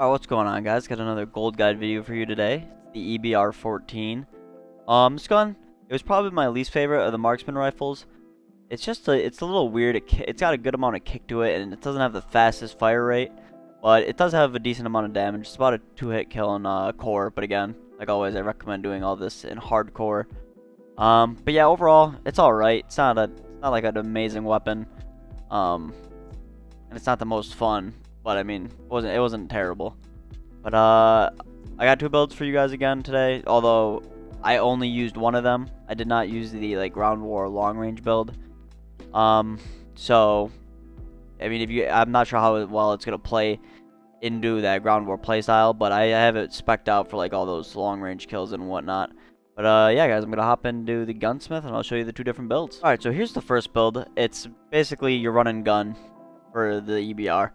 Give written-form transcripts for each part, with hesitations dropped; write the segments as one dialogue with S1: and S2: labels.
S1: Alright, what's going on, guys? Got another gold guide video for you today. It's the EBR-14. This gun, it was probably my least favorite of the marksman rifles. It's a little weird. It's got a good amount of kick to it, and it doesn't have the fastest fire rate, but it does have a decent amount of damage. It's about a 2-hit kill in core, but again, like always, I recommend doing all this in hardcore. But yeah, overall, it's all right. It's not like an amazing weapon, and it's not the most fun. But I mean, it wasn't terrible. But I got two builds for you guys again today. Although I only used one of them. I did not use the ground war long range build. So I mean, I'm not sure how well it's gonna play into that ground war playstyle, but I have it spec'd out for like all those long range kills and whatnot. But yeah, guys, I'm gonna hop into the gunsmith and I'll show you the two different builds. All right, so here's the first build. It's basically your run and gun for the EBR.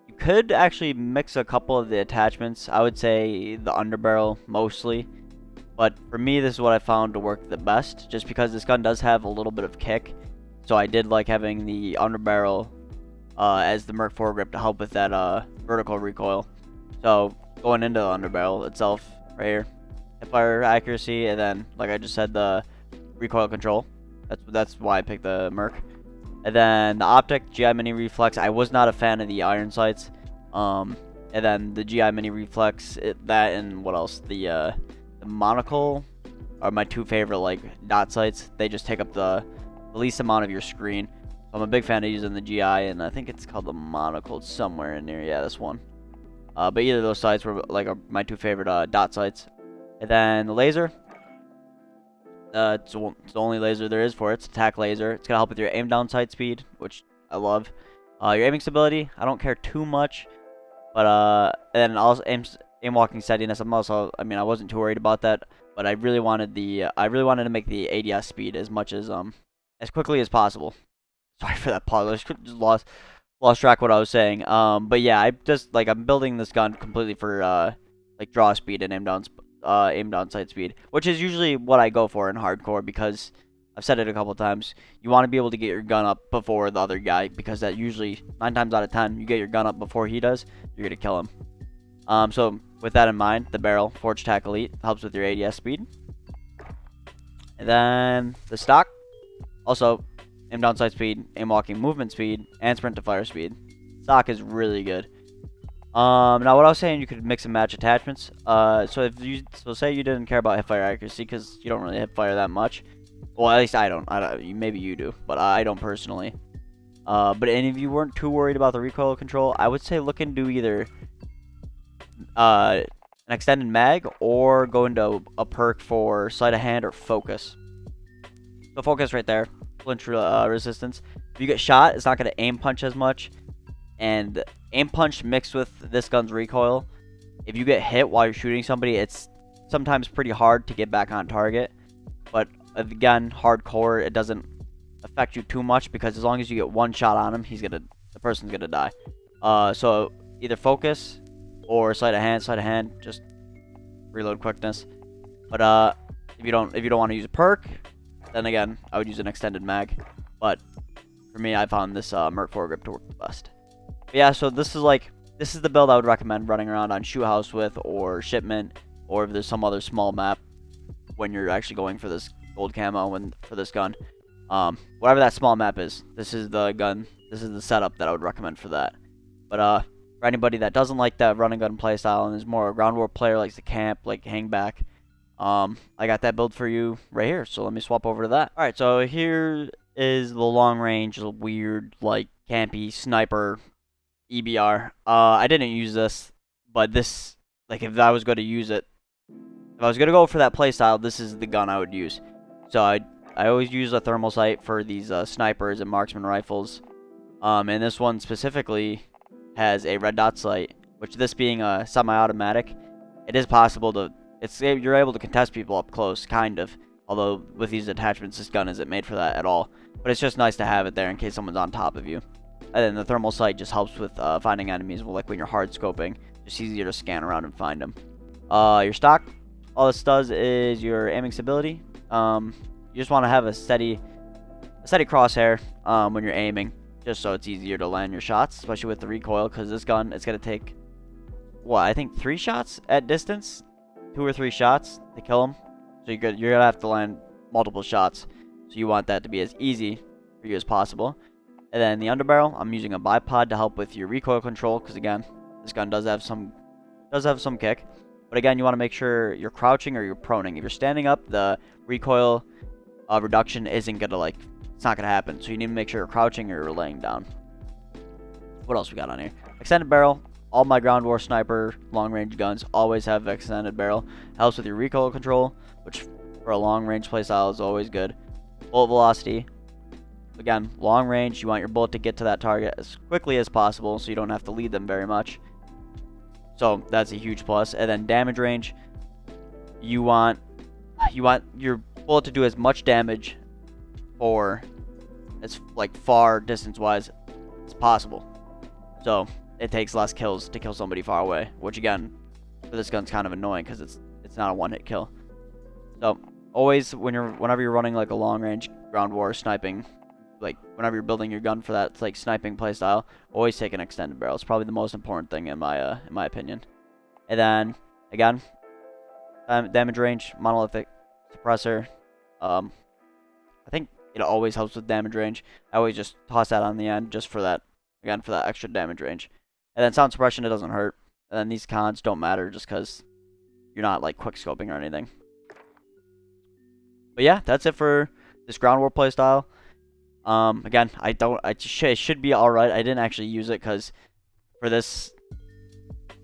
S1: You could actually mix a couple of the attachments. I would say the underbarrel mostly, but for me this is what I found to work the best, just because this gun does have a little bit of kick. So I did like having the underbarrel as the Merc foregrip to help with that vertical recoil. So going into the underbarrel itself right here, hipfire accuracy, and then like I just said, the recoil control. That's why I picked the Merc. And then the optic, GI mini reflex. I was not a fan of the iron sights. And then the GI mini reflex, that and what else? The monocle are my two favorite like dot sights. They just take up the least amount of your screen. So I'm a big fan of using the GI, and I think it's called the monocle somewhere in there. Yeah, this one. But either of those sights were like my two favorite dot sights. And then the laser. It's the only laser there is for it. It's a tack laser. It's gonna help with your aim down sight speed, which I love. Your aiming stability, I don't care too much, but and then also aim walking steadiness. I mean, I wasn't too worried about that, but I really wanted to make the ADS speed as quickly as possible. Sorry for that pause. I just lost track of what I was saying. But yeah, I'm building this gun completely for like draw speed and aim down sight speed, which is usually what I go for in hardcore, because I've said it a couple times. You want to be able to get your gun up before the other guy, because that usually 9 times out of 10 you get your gun up before he does, you're gonna kill him. So with that in mind, the barrel Forge Tack Elite helps with your ADS speed, and then the stock also aim down sight speed, aim walking movement speed, and sprint to fire speed. Stock is really good. Now what I was saying, you could mix and match attachments. So say you didn't care about hipfire accuracy because you don't really hipfire that much. Well, at least I don't. Maybe you do, but I don't personally. But any of you weren't too worried about the recoil control, I would say look into either an extended mag or go into a perk for sleight of hand or focus. So focus right there, flinch resistance. If you get shot, it's not going to aim punch as much. And aim punch mixed with this gun's recoil, if you get hit while you're shooting somebody, it's sometimes pretty hard to get back on target. But again, hardcore, it doesn't affect you too much, because as long as you get one shot on him, the person's gonna die. So either focus or sleight of hand, just reload quickness. But if you don't want to use a perk, then again, I would use an extended mag. But for me, I found this Merc foregrip to work the best. But yeah, so this is the build I would recommend running around on Shoot House with, or Shipment, or if there's some other small map when you're actually going for this gold camo and for this gun. Whatever that small map is, this is the setup that I would recommend for that. But for anybody that doesn't like that run and gun playstyle and is more a ground war player, likes to camp, like hang back, I got that build for you right here. So let me swap over to that. All right, so here is the long range, weird like campy sniper EBR. I didn't use this, but this, like, if I was going to use it, if I was going to go for that playstyle, this is the gun I would use. So I always use a thermal sight for these snipers and marksman rifles. And this one specifically has a red dot sight, which, this being a semi-automatic, it is possible to, you're able to contest people up close, kind of. Although with these attachments, this gun isn't made for that at all. But it's just nice to have it there in case someone's on top of you. And then the thermal sight just helps with finding enemies. Like when you're hard scoping, just easier to scan around and find them. Your stock, all this does is your aiming stability. You just want to have a steady crosshair when you're aiming, just so it's easier to land your shots, especially with the recoil, because this gun, it's going to take what, I think 3 shots at distance, 2 or 3 shots to kill him. So you're gonna have to land multiple shots. So you want that to be as easy for you as possible. And then the underbarrel, I'm using a bipod to help with your recoil control, because again, this gun does have some kick. But again, you want to make sure you're crouching or you're proning. If you're standing up, the recoil reduction isn't gonna it's not gonna happen. So you need to make sure you're crouching or you're laying down. What else we got on here? Extended barrel. All my ground war sniper long range guns always have extended barrel. Helps with your recoil control, which for a long range playstyle is always good. Bullet velocity. Again, long range, you want your bullet to get to that target as quickly as possible, so you don't have to lead them very much. So that's a huge plus. And then damage range, you want your bullet to do as much damage for as far distance wise as possible. So it takes less kills to kill somebody far away, which again, for this gun's kind of annoying because it's not a one-hit kill. So always whenever you're running like a long-range ground war sniping, like whenever you're building your gun for that sniping playstyle, always take an extended barrel. It's probably the most important thing in my opinion. And then again, damage range, monolithic suppressor. I think it always helps with damage range. I always just toss that on the end just for that, again, for that extra damage range. And then sound suppression, it doesn't hurt. And then these cons don't matter just because you're not quick scoping or anything. But yeah, that's it for this ground war playstyle. Again, it should be alright. I didn't actually use it because for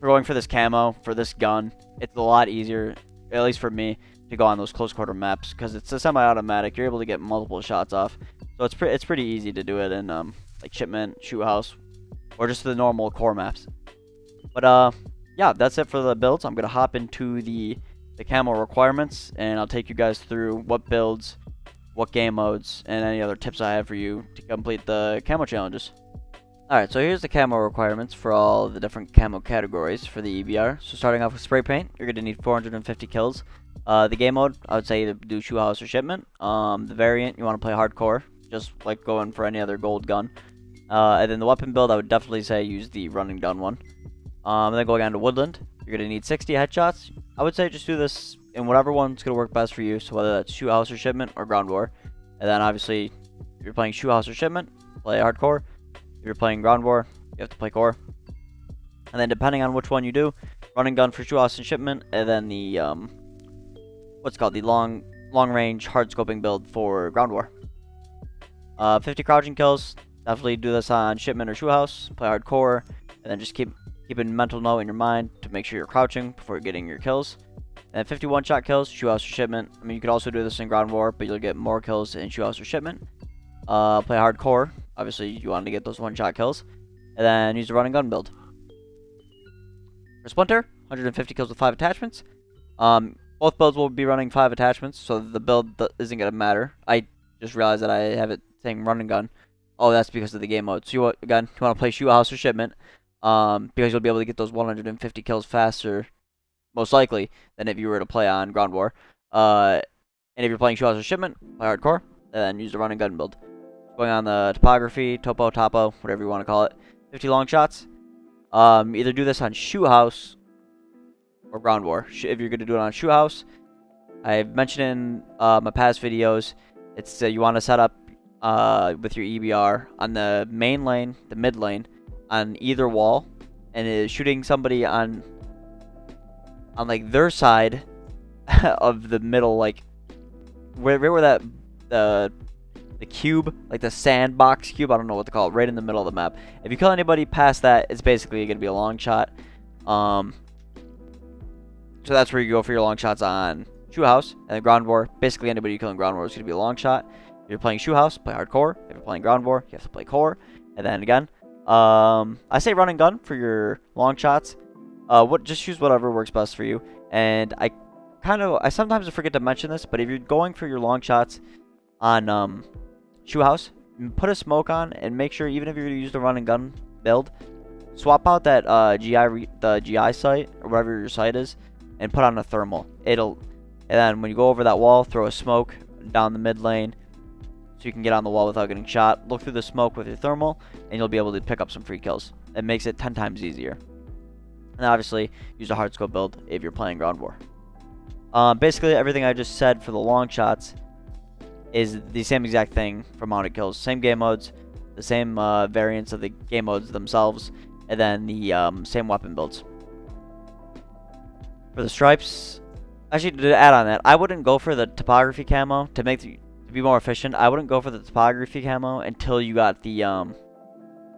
S1: going for this camo, for this gun, it's a lot easier, at least for me, to go on those close quarter maps because it's a semi-automatic. You're able to get multiple shots off, so it's pretty easy to do it in like shipment, shoot house, or just the normal core maps. But yeah, that's it for the builds. I'm gonna hop into the camo requirements, and I'll take you guys through what builds, what game modes, and any other tips I have for you to complete the camo challenges. Alright, so here's the camo requirements for all the different camo categories for the EBR. So starting off with spray paint, you're going to need 450 kills. The game mode, I would say either do shoe house or shipment. The variant, you want to play hardcore, just like going for any other gold gun. And then the weapon build, I would definitely say use the run and gun one. And then going on to woodland, you're going to need 60 headshots. I would say just do this in whatever one's going to work best for you, so whether that's shoe house or shipment or ground war. And then obviously, if you're playing shoe house or shipment, play hardcore. If you're playing ground war, you have to play core. And then depending on which one you do, run and gun for shoe house and shipment, and then the what's called the long range hard scoping build for ground war. 50 crouching kills, definitely do this on shipment or shoe house, play hardcore, and then just keep a mental note in your mind to make sure you're crouching before getting your kills. And 50 one-shot kills, shoe house or shipment. I mean, you could also do this in ground war, but you'll get more kills in shoe house or shipment. Play hardcore. Obviously, you want to get those one-shot kills. And then use the run and gun build. For Splinter, 150 kills with 5 attachments. Both builds will be running 5 attachments, so the build isn't going to matter. I just realized that I have it saying run and gun. Oh, that's because of the game mode. So you want to play shoe house or shipment, because you'll be able to get those 150 kills faster, most likely, than if you were to play on ground war. And if you're playing shoe house or shipment, play hardcore, and then use the run and gun build. Going on the topography, topo, whatever you want to call it. 50 long shots. Either do this on shoe house or ground war. If you're going to do it on shoe house, I've mentioned in my past videos, it's you want to set up with your EBR on the main lane, the mid lane, on either wall, and it is shooting somebody on like their side of the middle, like where that the cube, like the sandbox cube, I don't know what to call it, right in the middle of the map. If you kill anybody past that, it's basically going to be a long shot. So that's where you go for your long shots on shoe house. And then ground war, basically anybody you kill in ground war is going to be a long shot. If you're playing shoe house, play hardcore. If you're playing ground war, you have to play core. And then again, I say run and gun for your long shots. Just choose whatever works best for you. And I sometimes forget to mention this, but if you're going for your long shots on shoe house, put a smoke on, and make sure, even if you're going to use the run and gun build, swap out that the GI site or whatever your site is, and put on a thermal. And then when you go over that wall, throw a smoke down the mid lane so you can get on the wall without getting shot. Look through the smoke with your thermal, and you'll be able to pick up some free kills. It makes it 10 times easier. And And obviously, use a hard scope build if you're playing ground war. Basically, everything I just said for the long shots is the same exact thing for mounted kills. Same game modes, the same variants of the game modes themselves, and then the same weapon builds. For the stripes, actually, to add on that, I wouldn't go for the topography camo to be more efficient. I wouldn't go for the topography camo until you got the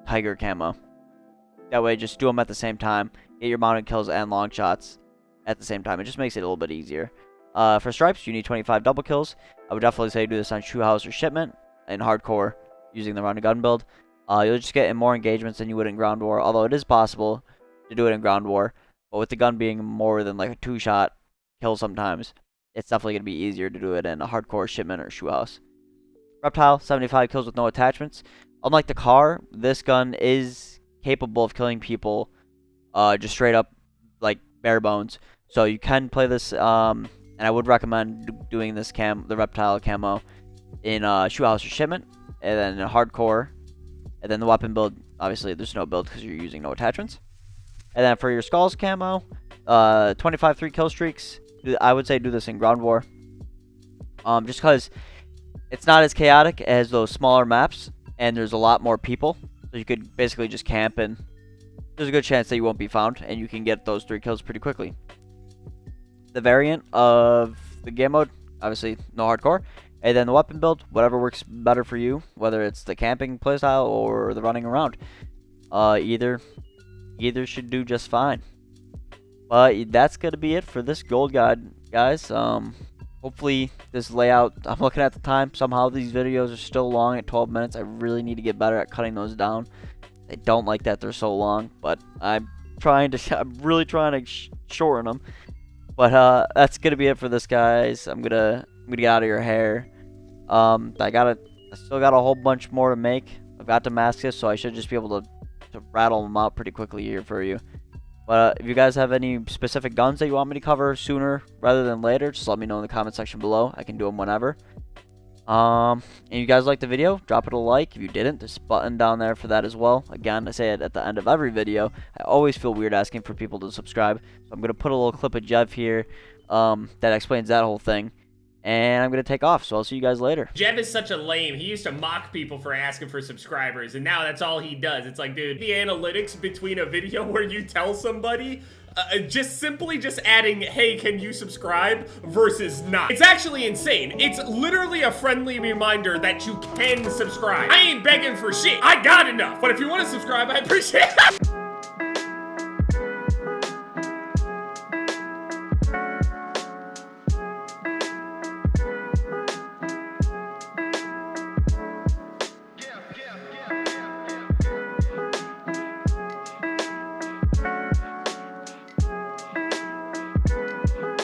S1: tiger camo. That way, just do them at the same time. Get your mounted kills and long shots at the same time. It just makes it a little bit easier. For stripes, you need 25 double kills. I would definitely say do this on shoe house or shipment and hardcore using the round and gun build. You'll just get in more engagements than you would in ground war, although it is possible to do it in ground war. But with the gun being more than like a 2-shot kill sometimes, it's definitely going to be easier to do it in a hardcore shipment or shoe house. Reptile, 75 kills with no attachments. Unlike the car, this gun is capable of killing people just straight up like bare bones. So you can play this, and I would recommend doing this the reptile camo in shoe house or shipment, and then in hardcore, and then the weapon build. Obviously, there's no build because you're using no attachments. And then for your skulls camo, 25 3-kill streaks. I would say do this in ground war, just because it's not as chaotic as those smaller maps, and there's a lot more people. So you could basically just camp, and there's a good chance that you won't be found, and you can get those 3 kills pretty quickly. The variant of the game mode, obviously no hardcore, and then the weapon build, whatever works better for you, whether it's the camping playstyle or the running around. Either should do just fine. But that's gonna be it for this gold guide, guys. Hopefully this layout, I'm looking at the time, somehow these videos are still long at 12 minutes. I really need to get better at cutting those down. I don't like that they're so long, but I'm really trying to shorten them. But that's gonna be it for this, guys. I'm gonna get out of your hair. I still got a whole bunch more to make. I've got Damascus, so I should just be able to rattle them out pretty quickly here for you. But if you guys have any specific guns that you want me to cover sooner rather than later, just let me know in the comment section below. I can do them whenever. And if you guys liked the video, drop it a like. If you didn't, there's a button down there for that as well. Again, I say it at the end of every video. I always feel weird asking for people to subscribe. So I'm going to put a little clip of Jeff here that explains that whole thing. And I'm going to take off, so I'll see you guys later.
S2: Jeff is such a lame. He used to mock people for asking for subscribers, and now that's all he does. It's like, dude, the analytics between a video where you tell somebody, simply adding, hey, can you subscribe, versus not. It's actually insane. It's literally a friendly reminder that you can subscribe. I ain't begging for shit. I got enough. But if you want to subscribe, I appreciate it.